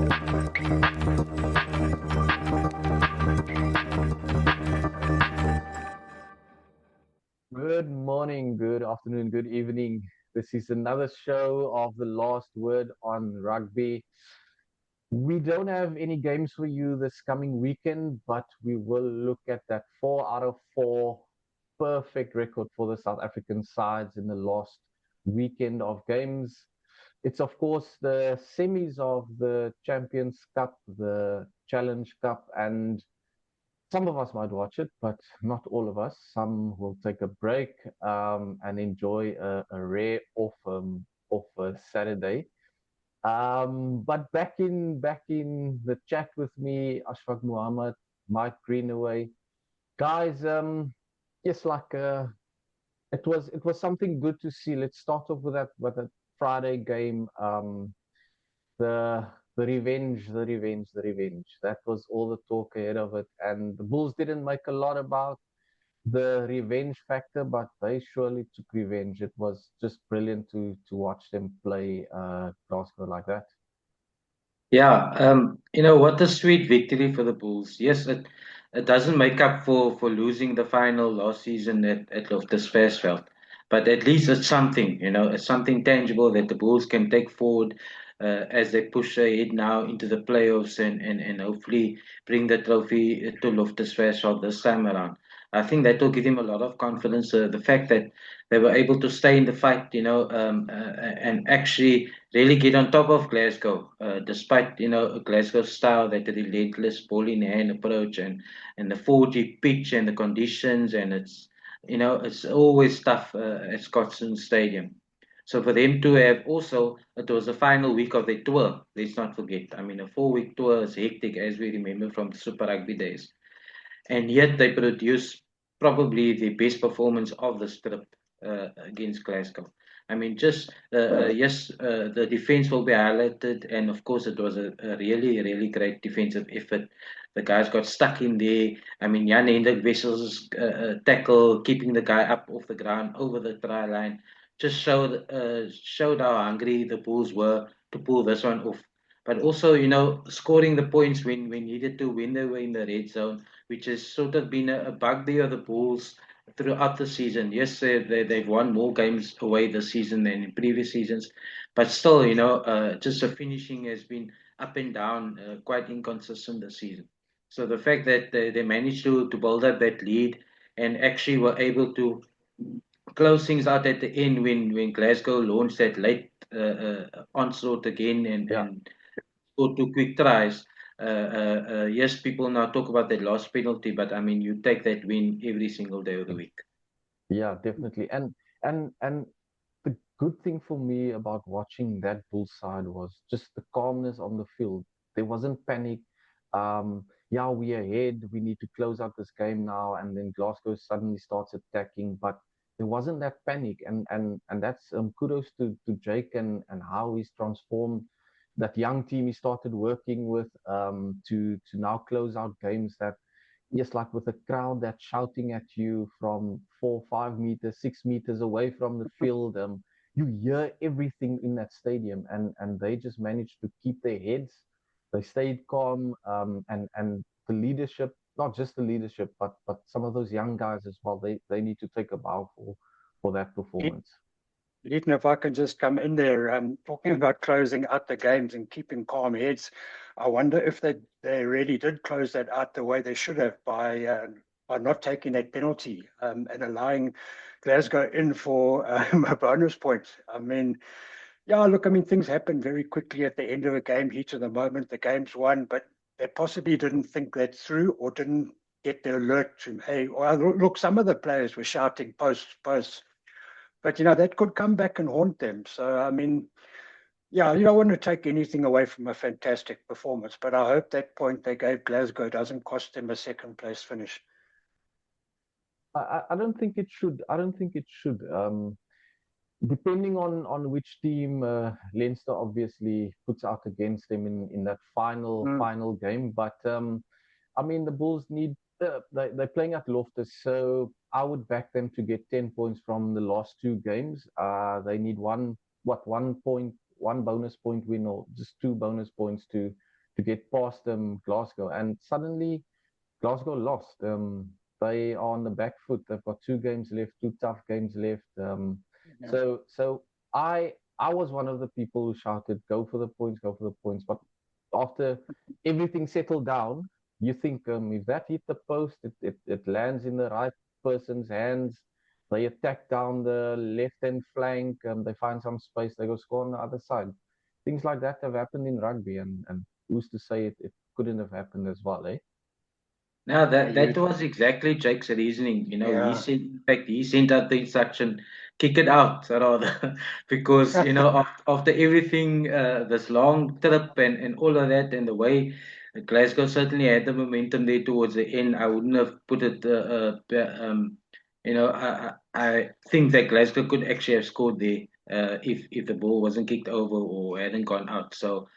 Good morning, good afternoon, good evening. This is another show of the last word on rugby. We don't have any games for you this coming weekend, but we will look at that 4 out of 4 perfect record for the South African sides in the last weekend of games. It's, of course, the semis of the Champions Cup, the Challenge Cup, and some of us might watch it, but not all of us. Some will take a break and enjoy a rare off a Saturday. But back in the chat with me, Ashfaq Muhammad, Mike Greenaway, guys. Yes, like it was something good to see. Let's start off with that Friday game. The the revenge, the revenge, the revenge. That was all the talk ahead of it. And the Bulls didn't make a lot about the revenge factor, but they surely took revenge. It was just brilliant to watch them play Glasgow like that. Yeah, what a sweet victory for the Bulls. Yes, it doesn't make up for losing the final last season at Loftus Versfeld, but at least it's something, it's something tangible that the Bulls can take forward as they push ahead now into the playoffs and hopefully bring the trophy to Loftus Versfeld this time around. I think that will give him a lot of confidence. The fact that they were able to stay in the fight, and actually really get on top of Glasgow, despite Glasgow's style, that relentless ball in hand approach and the 4G pitch and the conditions, and it's always tough at Scotstoun Stadium. So for them to have also, it was the final week of their tour. Let's not forget. I mean, a 4-week tour is hectic, as we remember from the Super Rugby days, and yet they produced probably the best performance of the trip against Glasgow. I mean, just yes, the defense will be highlighted, and of course, it was a really, really great defensive effort. The guys got stuck in there. I mean, Jan Hendrik Wessel's tackle, keeping the guy up off the ground over the try line, just showed how hungry the Bulls were to pull this one off. But also, scoring the points when needed to, when they were in the red zone, which has sort of been a bugbear of the Bulls throughout the season. Yes, they've won more games away this season than in previous seasons, but still, just the finishing has been up and down, quite inconsistent this season. So the fact that they managed to build up that lead and actually were able to close things out at the end when Glasgow launched that late onslaught again Yeah. and scored 2 quick tries. Yes, people now talk about that last penalty, but I mean, you take that win every single day of the week. Yeah, definitely. And the good thing for me about watching that Bull side was just the calmness on the field. There wasn't panic. Yeah, we're ahead. We need to close out this game now, and then Glasgow suddenly starts attacking. But there wasn't that panic, and that's kudos to Jake and how he's transformed that young team he started working with to now close out games that yes, like with a crowd that's shouting at you from 4, 5 meters, 6 meters away from the field. You hear everything in that stadium, and they just managed to keep their heads. They stayed calm, and the leadership, not just the leadership, but some of those young guys as well. They need to take a bow for that performance. Even if I can just come in there, talking about closing out the games and keeping calm heads, I wonder if they really did close that out the way they should have by not taking that penalty and allowing Glasgow in for a bonus point. I mean, yeah, look, I mean, things happen very quickly at the end of a game, heat of the moment, the game's won, but they possibly didn't think that through or didn't get the alert to, hey, well, look, some of the players were shouting post. But that could come back and haunt them. So I mean, yeah, you don't want to take anything away from a fantastic performance, but I hope that point they gave Glasgow doesn't cost them a second place finish. I don't think it should. I don't think it should. Depending on which team Leinster obviously puts out against them in that Mm. final game, but I mean the Bulls need they're playing at Loftus, so I would back them to get 10 points from the last 2 games. They need one bonus point win or just 2 bonus points to get past Glasgow, and suddenly Glasgow lost. They are on the back foot. They've got 2 games left, 2 tough games left. Yeah. So I was one of the people who shouted, "Go for the points, go for the points." But after everything settled down, you think if that hit the post, it lands in the right person's hands. They attack down the left-hand flank. They find some space. They go score on the other side. Things like that have happened in rugby, and who's to say it couldn't have happened as well, eh? Now that You, that was exactly Jake's reasoning. He yeah. said, in fact, he sent out the instruction, kick it out, rather, because after everything, this long trip and all of that, and the way Glasgow certainly had the momentum there towards the end, I wouldn't have put it. I think that Glasgow could actually have scored there if the ball wasn't kicked over or hadn't gone out. So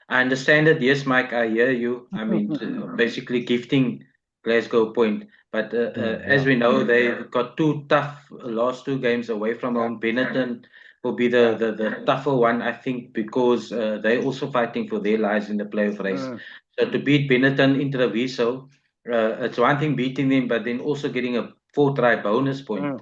I understand it. Yes, Mike, I hear you. I mean, basically gifting Glasgow a point. But as Yeah. we know, they've got 2 tough last 2 games away from Yeah. home. Benetton will be Yeah. the tougher one, I think, because they're also fighting for their lives in the playoff race. Mm, So to beat Benetton into the Viso, it's one thing beating them, but then also getting a 4-try bonus point.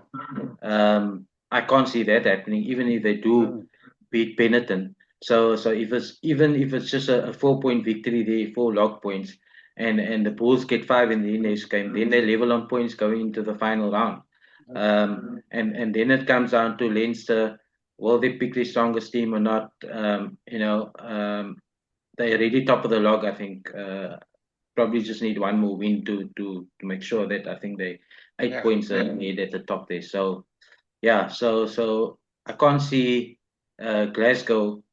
mm, I can't see that happening, even if they do mm, beat Benetton. So if it's just a 4 point victory there, 4 log points, and the Bulls get 5 in the next game, then they level on points going into the final round. mm. And then it comes down to Leinster. Will they pick their strongest team or not? They're already top of the log, I think. Probably just need one more win to make sure that I think they 8 Yeah. points ahead at the top there. So yeah, so I can't see Glasgow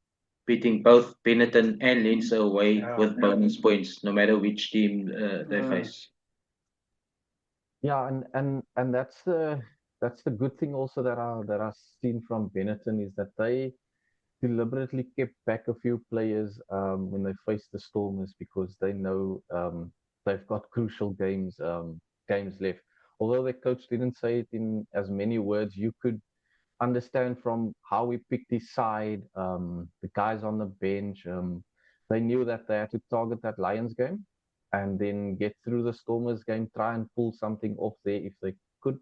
beating both Benetton and Leinster away Yeah. with bonus points, no matter which team they Mm, face. Yeah, and that's the good thing also that I've seen from Benetton is that they deliberately kept back a few players when they faced the Stormers because they know they've got crucial games left. Although the coach didn't say it in as many words, you could understand from how we picked his side, the guys on the bench. They knew that they had to target that Lions game and then get through the Stormers game, try and pull something off there if they could,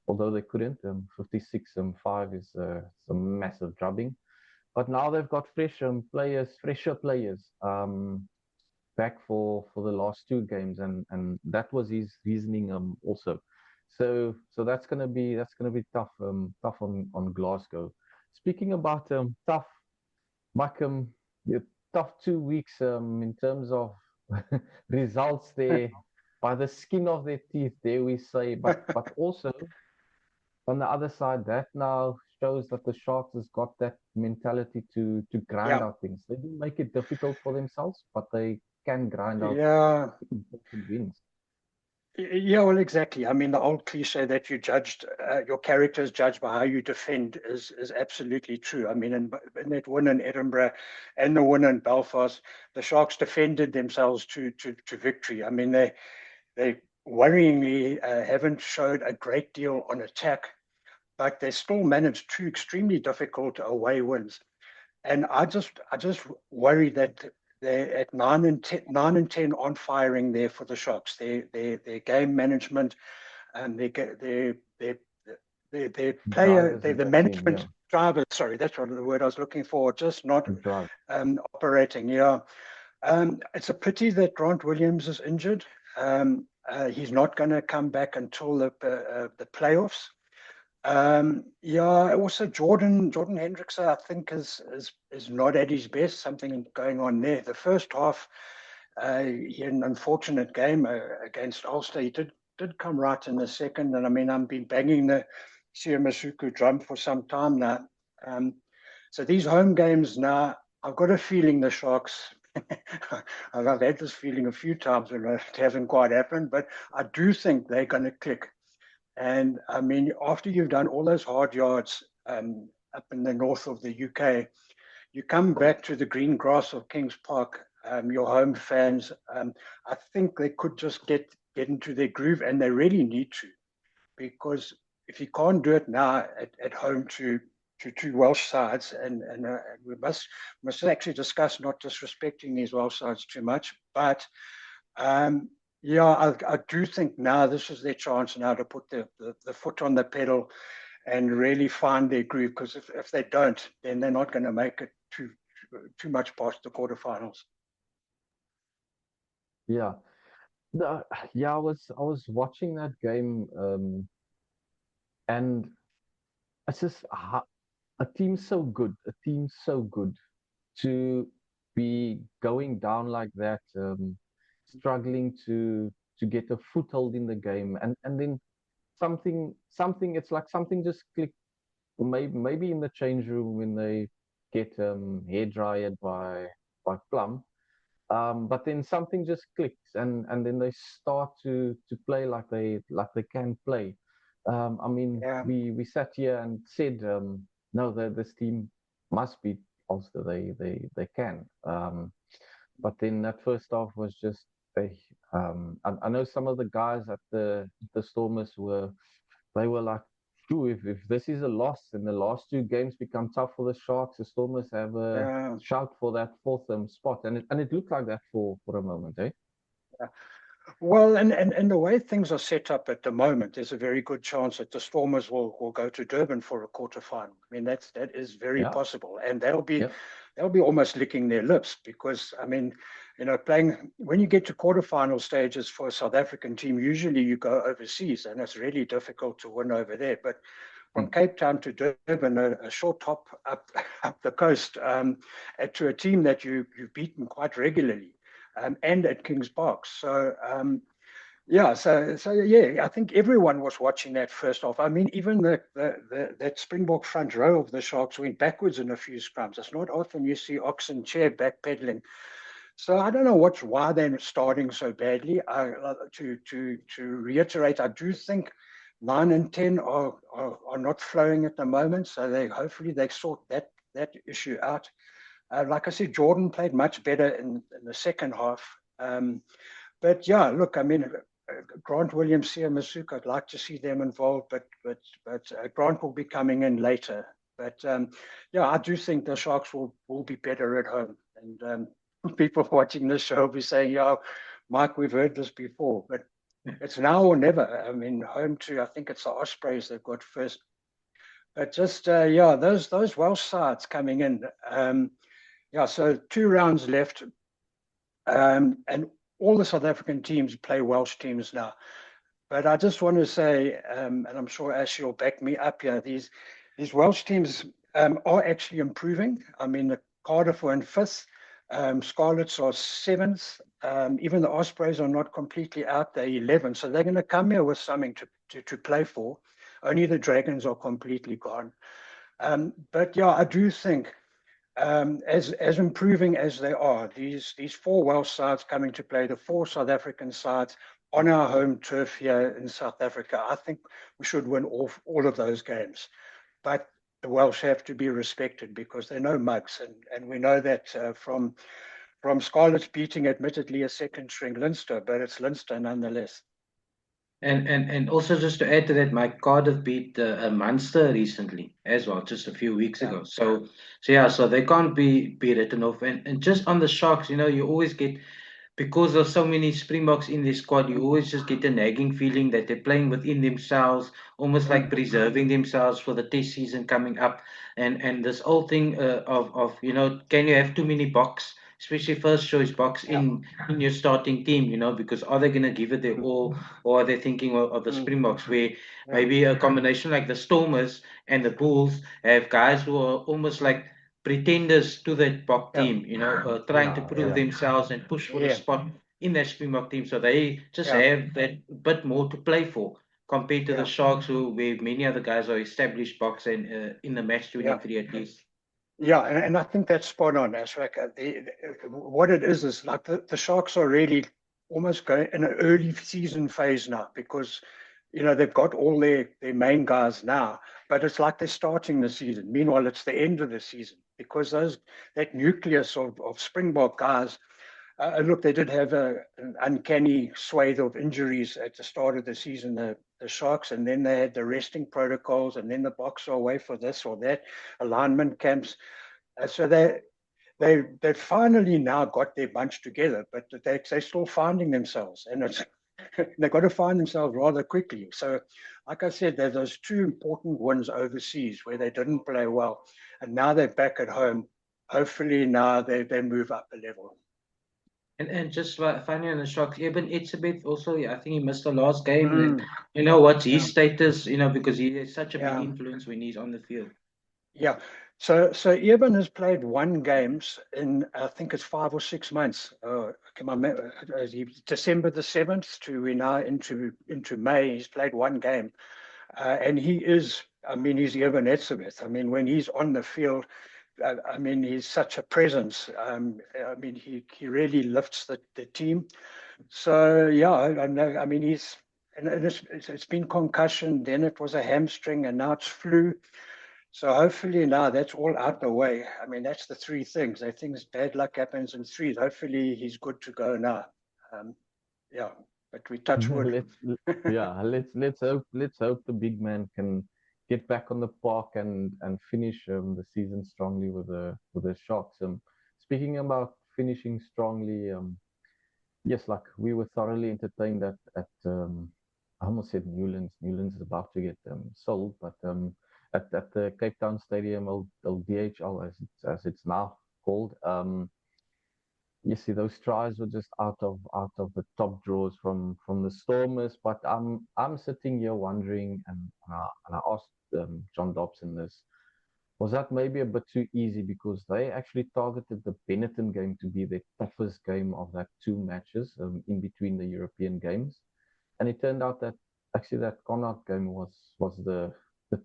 although they couldn't. 56-5 is a massive drubbing. But now they've got fresher players back for the last 2 games, and that was his reasoning also. So that's gonna be tough on Glasgow. Speaking about tough, Mike, yeah, tough 2 weeks in terms of results there by the skin of their teeth, dare we say, but also on the other side, that now shows that the Sharks has got that mentality to grind yeah. out things. They do make it difficult for themselves, but they can grind out Yeah. important wins. Yeah, well, exactly. I mean, the old cliche that your character is judged by how you defend is absolutely true. I mean, in that win in Edinburgh and the win in Belfast, the Sharks defended themselves to victory. I mean, they worryingly haven't showed a great deal on attack, but they still managed 2 extremely difficult away wins. And I just worry that they're at 9 and 10 on firing there for the Sharks. Their game management and their player, Drivers in the that team, yeah, management drivers, sorry, that's what the word I was looking for, just not drive. operating. Yeah. It's a pity that Grant Williams is injured. He's not going to come back until the playoffs. Yeah, also Jordan Hendrickson, I think is not at his best. Something going on there. The first half, he had an unfortunate game against Ulster. He did come right in the second, and I mean I've been banging the Siamasuku drum for some time now. Um, so these home games now, I've got a feeling the Sharks. I've had this feeling a few times when it hasn't quite happened, but I do think they're going to click. And I mean, after you've done all those hard yards up in the north of the UK, you come back to the green grass of Kings Park, your home fans. I think they could just get into their groove, and they really need to, because if you can't do it now at home to two Welsh sides, and we must actually discuss not disrespecting these Welsh sides too much, but yeah, I do think now this is their chance now to put the foot on the pedal and really find their groove, because if they don't, then they're not going to make it too much past the quarterfinals. Yeah. Yeah, I was watching that game, and it's just a team so good, to be going down like that, struggling to get a foothold in the game, and then something it's like something just clicked. Maybe in the change room when they get hair dried by Plum. But then something just clicks, and then they start to play like they can play. I mean, Yeah, we sat here and said, no, this team must beat Ulster. They can. But then that first half was just I know some of the guys at the Stormers they were like, "Phew, if this is a loss and the last two games become tough for the Sharks, the Stormers have a yeah. shout for that fourth spot," and it looked like that for a moment, eh? Well, and the way things are set up at the moment, there's a very good chance that the Stormers will go to Durban for a quarterfinal. I mean, that is very Yeah, possible, and yeah, they'll be almost licking their lips, because I mean, playing when you get to quarterfinal stages for a South African team, usually you go overseas, and it's really difficult to win over there. But from mm, Cape Town to Durban, a short hop up up the coast, to a team that you've beaten quite regularly, and at Kings Park. So yeah, so yeah, I think everyone was watching that first off. I mean, even that Springbok front row of the Sharks went backwards in a few scrums. It's not often you see Oxen Chair backpedaling. So I don't know why they're starting so badly. To reiterate, I do think 9 and 10 are not flowing at the moment. So hopefully they sort that issue out. Like I said, Jordan played much better in the second half. But yeah, look, I mean, Grant Williams, Sia Masuka, I'd like to see them involved, but Grant will be coming in later. But yeah, I do think the Sharks will be better at home. And people watching this show will be saying, "Yeah, Mike, we've heard this before," but it's now or never. I mean, home to, I think it's the Ospreys they've got first. But just yeah, those Welsh sides coming in. Yeah, so 2 rounds left, and all the South African teams play Welsh teams now. But I just want to say, and I'm sure Ashley will back me up here, these Welsh teams are actually improving. I mean, the Cardiff were in fifth, Scarlets are seventh, even the Ospreys are not completely out, they're 11th. So they're going to come here with something to play for. Only the Dragons are completely gone. But yeah, I do think as improving as they are, these four Welsh sides coming to play, the four South African sides on our home turf here in South Africa, I think we should win all of those games. But the Welsh have to be respected because they're no mugs, and we know that from Scarlets beating admittedly a second string Leinster, but it's Leinster nonetheless. And also just to add to that, my Cardiff beat Munster recently as well, just a few weeks Yeah, ago. So yeah, so they can't be written off. And just on the Sharks, you always get, because of so many Springboks in this squad, you always just get a nagging feeling that they're playing within themselves, almost like preserving themselves for the test season coming up. And this whole thing of can you have too many box, especially first choice box yeah, in your starting team, because are they going to give it their all, or are they thinking of the Springboks, where yeah, maybe a combination like the Stormers and the Bulls have guys who are almost like pretenders to that Bok yeah, team, trying to yeah, prove yeah. themselves and push for a yeah, spot in that Springbok team. So they just yeah, have that bit more to play for compared to the yeah, Sharks, where many other guys are established box and in the match yeah. 23 at least. Yeah, and I think that's spot on, Ashrak. What it is like the Sharks are really almost going in an early season phase now, because they've got all their main guys now, but it's like they're starting the season. Meanwhile, it's the end of the season, because that nucleus of Springbok guys. Look, they did have an uncanny swathe of injuries at the start of the season. the Sharks, and then they had the resting protocols, and then the Boxer away for this or that, alignment camps. So they finally now got their bunch together, but they're still finding themselves, and it's they've got to find themselves rather quickly. So, like I said, there's those two important wins overseas where they didn't play well, and now they're back at home. Hopefully now they move up a level. And just finally on the Sharks, even it's a bit also, I think he missed the last game. And Mm, what's yeah, his status, because he is such a big yeah. influence when he's on the field. Yeah. So Eben has played one games in I think it's 5 or 6 months. December the 7th to we're now into May. He's played one game, and he is. I mean, he's Eben Etzebeth. I mean, when he's on the field, I mean, he's such a presence. I mean, he really lifts the team. So yeah, I know. I mean, he's and it's been concussion. Then it was a hamstring, and now it's flu. So hopefully now that's all out the way. I mean, that's the three things. I think bad luck happens in threes. Hopefully he's good to go now. Um, yeah, but we touch wood. Yeah, let's hope the big man can get back on the park and finish the season strongly with the Sharks. Speaking about finishing strongly, yes, like we were thoroughly entertained at I almost said Newlands. Newlands is about to get sold, but at the Cape Town Stadium, old DHL as it's now called. You see, those tries were just out of the top drawers from the Stormers. But I'm sitting here wondering, and I asked John Dobson this. Was that maybe a bit too easy because they actually targeted the Benetton game to be their toughest game of that two matches in between the European games, and it turned out that actually that Connacht game was the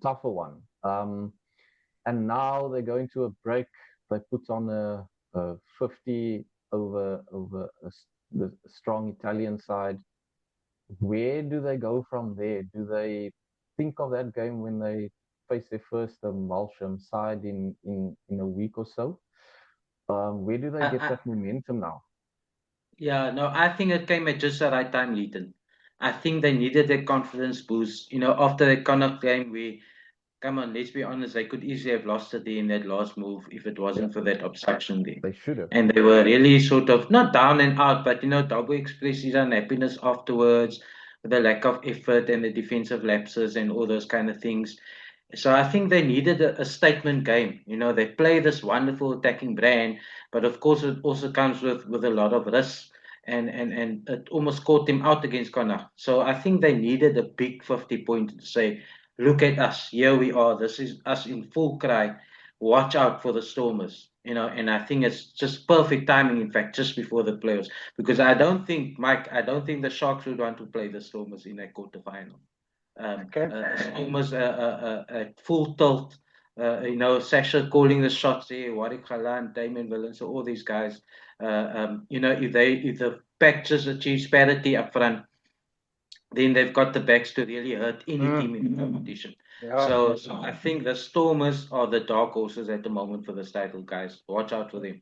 tougher one. And now they're going to a break. They put on a 50 over the strong Italian side. Where do they go from there? Do they think of that game when they face their first Malsham side in a week or so? Where do they I, get I, that momentum now? yeah, no, I think it came at just the right time, Leighton. I think they needed a confidence boost. After the Connacht game, come on, let's be honest, they could easily have lost it there in that last move if it Yeah, wasn't for that obstruction there. they should have. And they were really sort of not down and out, but Dabo expressed his unhappiness afterwards with the lack of effort and the defensive lapses and all those kind of things. So I think they needed a statement game. They play this wonderful attacking brand, but of course it also comes with a lot of risk, and it almost caught them out against Connacht. So I think they needed a big 50 point to say, look at us, here we are. This is us in full cry. Watch out for the Stormers. And I think it's just perfect timing, in fact, just before the playoffs. Because I don't think, Mike, I don't think the Sharks would want to play the Stormers in a quarterfinal. Okay. Almost at full tilt. Sasha calling the shots there, Warwick Khalan, Damon Willen, so all these guys. If the pack just achieves parity up front, then they've got the backs to really hurt any Mm, team in the competition. yeah. So I think the Stormers are the dark horses at the moment for this title, guys. Watch out for them.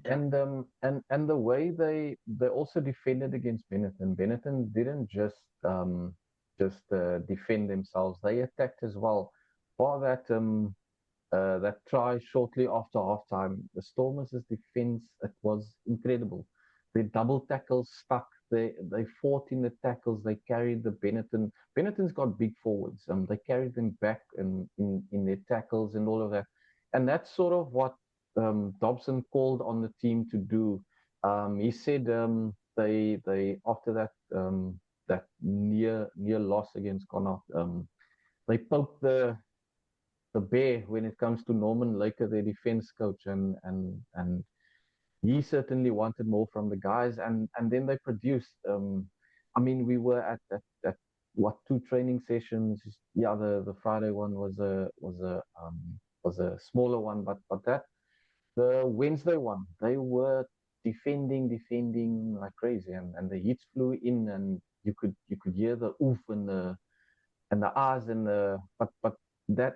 Yeah. And the way they also defended against Benetton. Benetton didn't just defend themselves; they attacked as well. For that try shortly after halftime, the Stormers' defense, it was incredible. Their double tackles stuck. They fought in the tackles. They carried the Benetton. Benetton's got big forwards. They carried them back in their tackles and all of that. And that's sort of what Dobson called on the team to do. He said they after that near loss against Connacht, they poked the bear when it comes to Norman Laker, their defense coach, and he certainly wanted more from the guys, and then they produced. I mean, we were at what, two training sessions? Yeah, the Friday one was a smaller one, but that the Wednesday one, they were defending like crazy, and the hits flew in, and you could hear the oof and the ahs and the but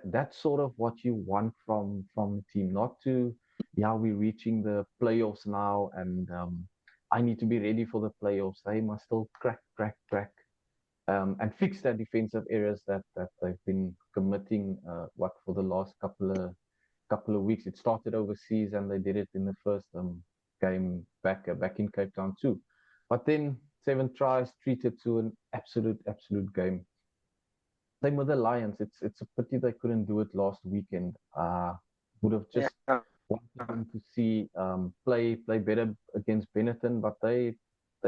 that's sort of what you want from the team, not to, yeah, we're reaching the playoffs now, and I need to be ready for the playoffs. They must still crack. and fix their defensive areas that they've been committing. What for the last couple of weeks? It started overseas, and they did it in the first game back in Cape Town too. But then 7 tries treated to an absolute game. Same with the Lions. It's a pity they couldn't do it last weekend. Would have just Yeah, wanted them to see play better against Benetton, but they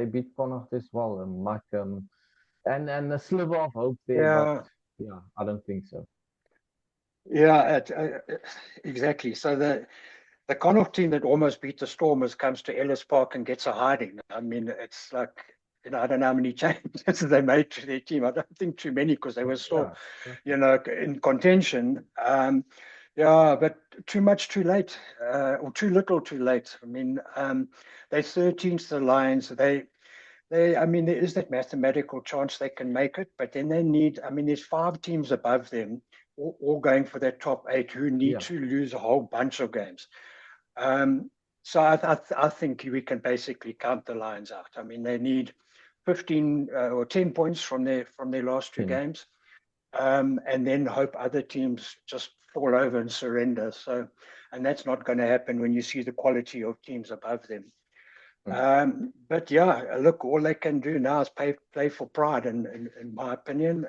beat Connacht as well. And Mike and a sliver of hope there, but yeah, yeah, I don't think so. yeah, exactly. So the Connacht team that almost beat the Stormers comes to Ellis Park and gets a hiding. I mean, it's like, I don't know how many changes they made to their team. I don't think too many because they were still, Yeah, exactly. in contention. Yeah, but too much too late, or too little too late. I mean, they're 13th, the Lions. I mean, there is that mathematical chance they can make it, but then they need, I mean, there's 5 teams above them, all going for their top 8 who need Yeah, to lose a whole bunch of games. Um, so I think we can basically count the Lions out. I mean, they need 15 or 10 points from their last 10.2 games, and then hope other teams just fall over and surrender. So, and that's not going to happen when you see the quality of teams above them. Mm. But yeah, look, all they can do now is play for pride, in my opinion.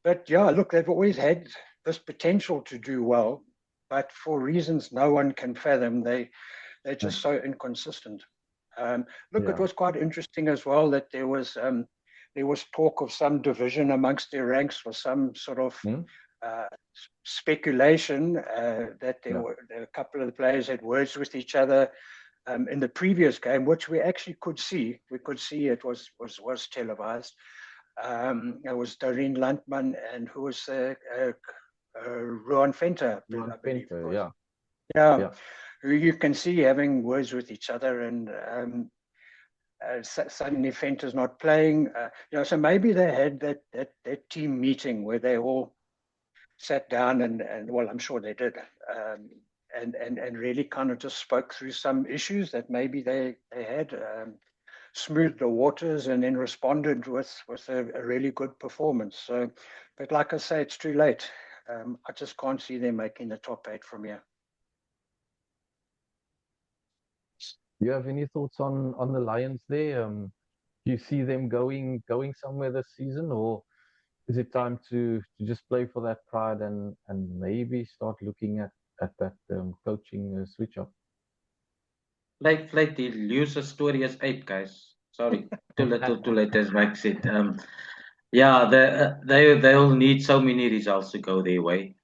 But yeah, look, they've always had this potential to do well, but for reasons no one can fathom, they're Mm. just so inconsistent. Look, it Yeah. was quite interesting as well that there was talk of some division amongst their ranks, for some sort of Mm. uh, speculation that Yeah. a couple of the players had words with each other in the previous game, which we actually could see. We could see it was televised. It was Doreen Landman and who was Ruan Venter, Ron I believe it Pinto. was. Yeah. Yeah, Yeah. who you can see having words with each other, and suddenly Venter's not playing. So maybe they had that team meeting where they all sat down and well, I'm sure they did, and really kind of just spoke through some issues that maybe they had. Smoothed the waters and then responded with a really good performance. So, but like I say, it's too late. I just can't see them making the top 8 from here. Do you have any thoughts on the Lions there? Do you see them going somewhere this season, or is it time to just play for that pride and maybe start looking at that coaching switch up? Like the loser story as 8, guys. Sorry, too little, too late, as Mike said. Yeah, they'll need so many results to go their way.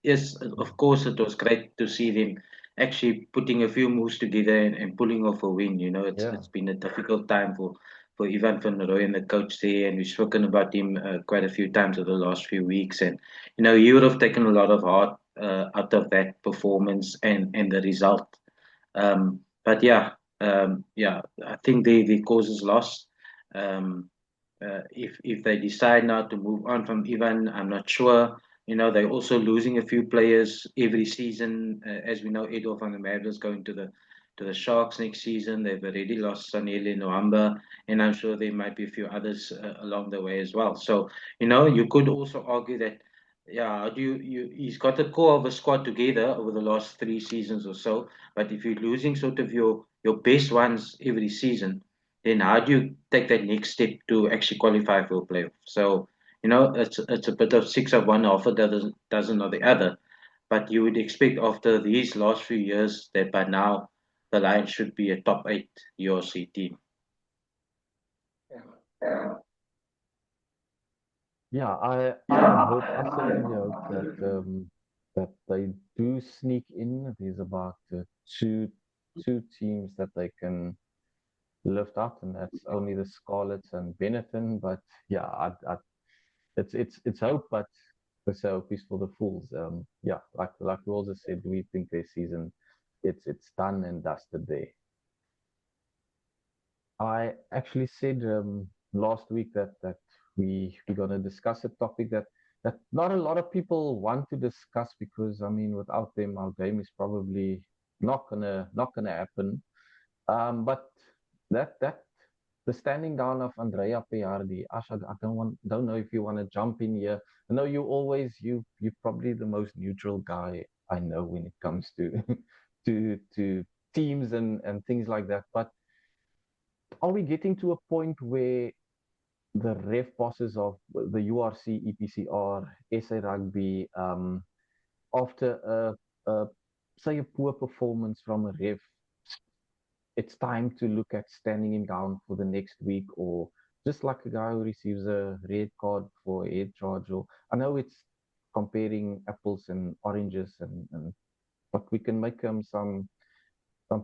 Yes, of course, it was great to see them actually putting a few moves together and pulling off a win. You know, Yeah. it's been a difficult time for Ivan van Rooyen and the coach there, and we've spoken about him quite a few times over the last few weeks. And he would have taken a lot of heart out of that performance and the result. But yeah, I think the cause is lost. Um, if they decide now to move on from Ivan, I'm not sure. They're also losing a few players every season. As we know, Edor van der Merwe is going to the Sharks next season. They've already lost Sanele Noamba, and I'm sure there might be a few others along the way as well. So, you could also argue that, yeah, how do he's got a core of a squad together over the last 3 seasons or so, but if you're losing sort of your best ones every season, then how do you take that next step to actually qualify for a playoff? So, it's a bit of six of one, half a dozen of the other. But you would expect after these last few years that by now the Lions should be a top 8 URC team. Yeah, I hope, I certainly hope that they do sneak in. There's about two teams that they can lift up, and that's only the Scarlets and Benetton. But yeah, it's hope, but we say hope is for the fools. Yeah, like we also said, we think their season it's done and dusted there. I actually said last week that we're gonna discuss a topic that not a lot of people want to discuss because I mean without them our game is probably not gonna happen. But that the standing down of Andrea Piardi. Ashad, I don't know if you want to jump in here. I know you're probably the most neutral guy I know when it comes to to teams and things like that. But are we getting to a point where the ref bosses of the URC, EPCR, SA Rugby, after a say a poor performance from a ref, it's time to look at standing him down for the next week, or just like a guy who receives a red card for a head charge? Or I know it's comparing apples and oranges, and but we can make some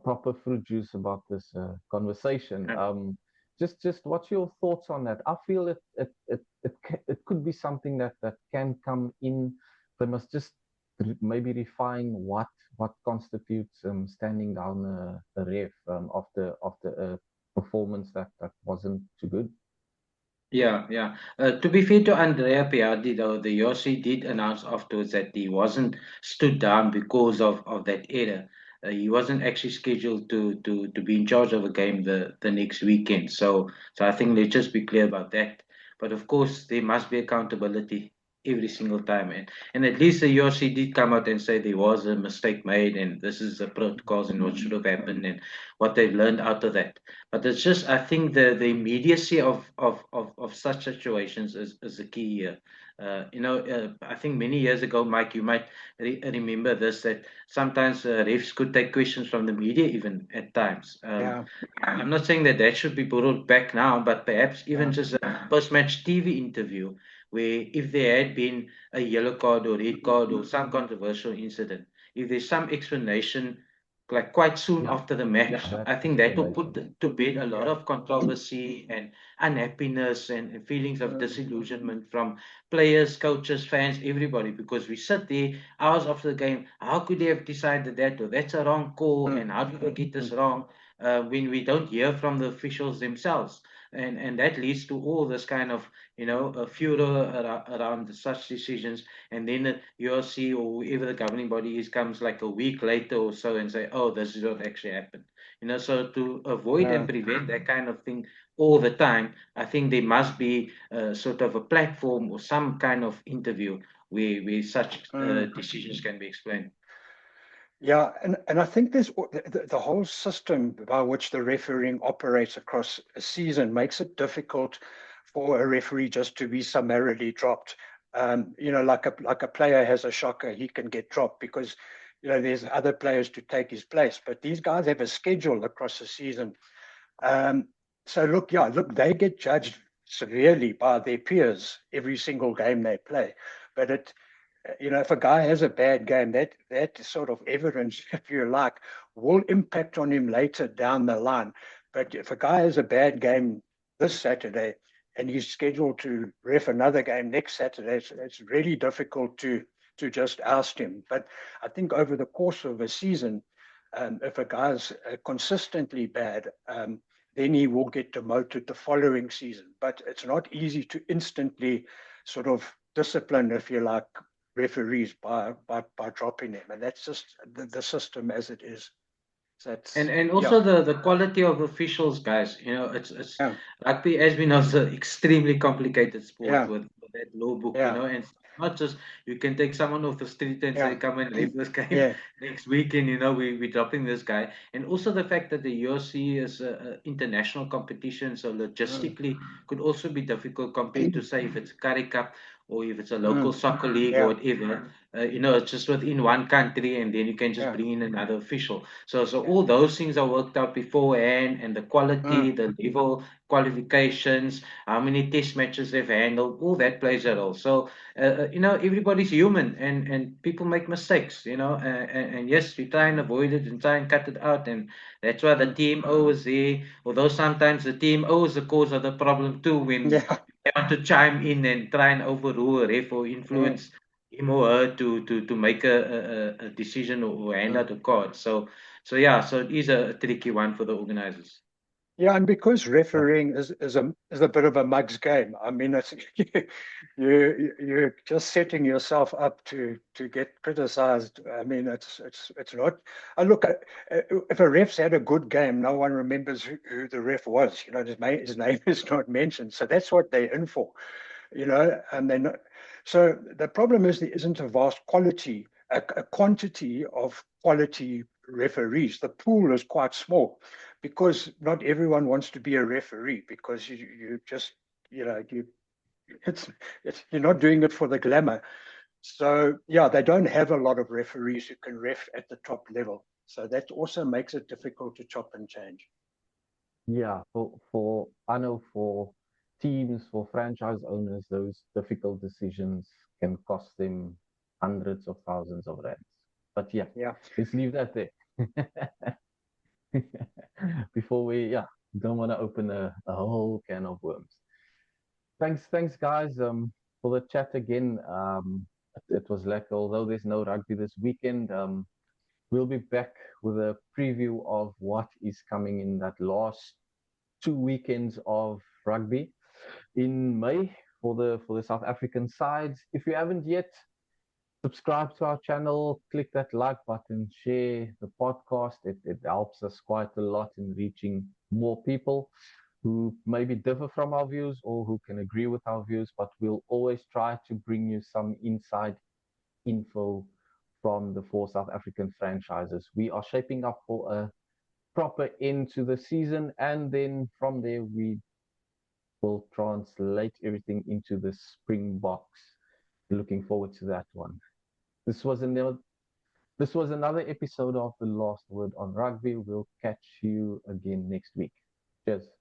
proper fruit juice about this conversation. Just what's your thoughts on that? I feel it could be something that can come in. They must just maybe refine what constitutes standing down a ref after a performance that wasn't too good. Yeah, yeah. To be fair to Andrea Piardi, though, the Yossi did announce afterwards that he wasn't stood down because of that error. He wasn't actually scheduled to be in charge of a game the next weekend. So I think let's just be clear about that. But of course, there must be accountability every single time. And at least the Yossi did come out and say there was a mistake made, and this is the protocols and what should have happened and what they've learned out of that. But it's just, I think the immediacy of such situations is the key here. I think many years ago, Mike, you might remember this, that sometimes refs could take questions from the media even at times. Yeah, I'm not saying that that should be brought back now, but perhaps even yeah, just a post-match TV interview where if there had been a yellow card or red card or some controversial incident, if there's some explanation like quite soon Yeah, after the match, that I think that will put explanation. to bed a lot yeah. of controversy and unhappiness and feelings of Mm, disillusionment from players, coaches, fans, everybody, because we sit there hours after the game. How could they have decided that? Or that's a wrong call, mm, and how did they get this mm. wrong? When we don't hear from the officials themselves. And that leads to all this kind of a furor around such decisions, and then the URC or whoever the governing body is comes like a week later or so and say, oh, this is what actually happened. So to avoid and No, prevent that kind of thing all the time, I think there must be sort of a platform or some kind of interview where such mm. decisions can be explained. Yeah, and I think the whole system by which the refereeing operates across a season makes it difficult for a referee just to be summarily dropped. Like a player has a shocker, he can get dropped because there's other players to take his place. But these guys have a schedule across the season. Um, so look, they get judged severely by their peers every single game they play. But if a guy has a bad game, that sort of evidence, if you like, will impact on him later down the line. But if a guy has a bad game this Saturday and he's scheduled to ref another game next Saturday, it's really difficult to just oust him. But I think over the course of a season, if a guy's consistently bad, then he will get demoted the following season. But it's not easy to instantly sort of discipline, if you like, referees by dropping them, and that's just the system as it is. So And that's and yeah, also the quality of officials, guys. It's yeah, rugby, as we know, is an extremely complicated sport yeah, with that law book. yeah, And it's not just you can take someone off the street and say, yeah, "Come and leave this game yeah, next weekend." We're dropping this guy. And also the fact that the UFC is a international competition, so mm, logistically could also be difficult compared to say if it's a Currie Cup or if it's a local mm, soccer league or yeah, whatever. It's just within one country, and then you can just yeah, bring in another official. So yeah, all those things are worked out beforehand, and the quality, mm, the level, qualifications, how many test matches they've handled, all that plays a role. So everybody's human, and people make mistakes. And yes, we try and avoid it and try and cut it out, and that's why the mm, TMO is there. Although sometimes the TMO is the cause of the problem too when yeah, they want to chime in and try and overrule a ref or mm, influence him or her to make a decision or hand mm. out a card. So yeah, so it is a tricky one for the organizers. Yeah, and because refereeing is a bit of a mug's game. I mean, it's you're just setting yourself up to get criticised. I mean, it's not. I look at if a ref's had a good game, no one remembers who the ref was. You know, his name is not mentioned. So that's what they're in for. You know, and then so the problem is there isn't a vast a quantity of quality referees. The pool is quite small because not everyone wants to be a referee because you just you know it's you're not doing it for the glamour. So yeah, they don't have a lot of referees who can ref at the top level. So that also makes it difficult to chop and change. Yeah, for I know for teams, for franchise owners, those difficult decisions can cost them hundreds of thousands of rands. But yeah, Yeah. let's leave that there. Before we, yeah, don't want to open a whole can of worms. Thanks, guys. For the chat again. It was like, although there's no rugby this weekend, we'll be back with a preview of what is coming in that last 2 weekends of rugby in May for the South African sides. If you haven't yet, subscribe to our channel, click that like button, share the podcast. It helps us quite a lot in reaching more people who maybe differ from our views or who can agree with our views, but we'll always try to bring you some inside info from the four South African franchises. We are shaping up for a proper end to the season, and then from there we will translate everything into the Springboks. Looking forward to that one. This was another this was another episode of The Last Word on Rugby. We'll catch you again next week. Cheers.